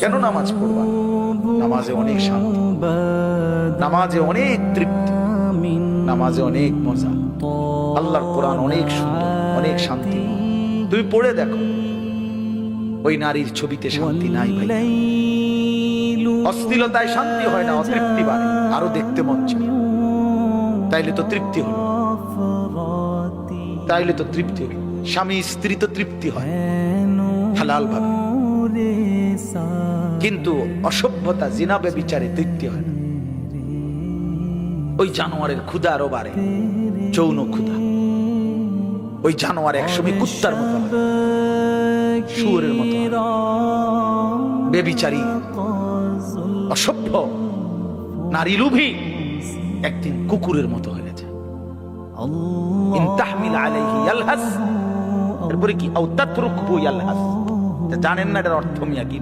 কেন নামাজ পড়বা? নামাজে অনেক শান্তি, নামাজে অনেক তৃপ্তি, নামাজে অনেক মজা। আল্লাহর কোরআন অনেক সুন্দর, অনেক শান্তি। তুমি পড়ে দেখো, ওই নারীর ছবিতে শান্তি নাই ভাই। অশ্লীলতায় শান্তি হয় না, অতৃপ্তি বাড়ে, আরো দেখতে মন চায়। তাইলে তো তৃপ্তি হলো, তাইলে তো তৃপ্তি হলো। স্বামী স্ত্রী তো তৃপ্তি হয় হালাল ভাবে, কিন্তু অসভ্যতা জিনা ব্যভিচারে তৃপ্তি হয় না। ওই জানোয়ারের ক্ষুধা আরো বাড়ে, যৌন ক্ষুধা। ওই জানোয়ার একসময় কুত্তার মতো হয়, শুয়োরের মতো হয়। ব্যভিচারী অসভ্য নারী লোভী একদিন কুকুরের মতো হয়ে যায়। ইন তাহমিল আলাইহি ইয়ালহাস, এরপরে কি আও তাতরুকহু ইয়ালহাস। জানেন না এটার অর্থ মিয়া কি?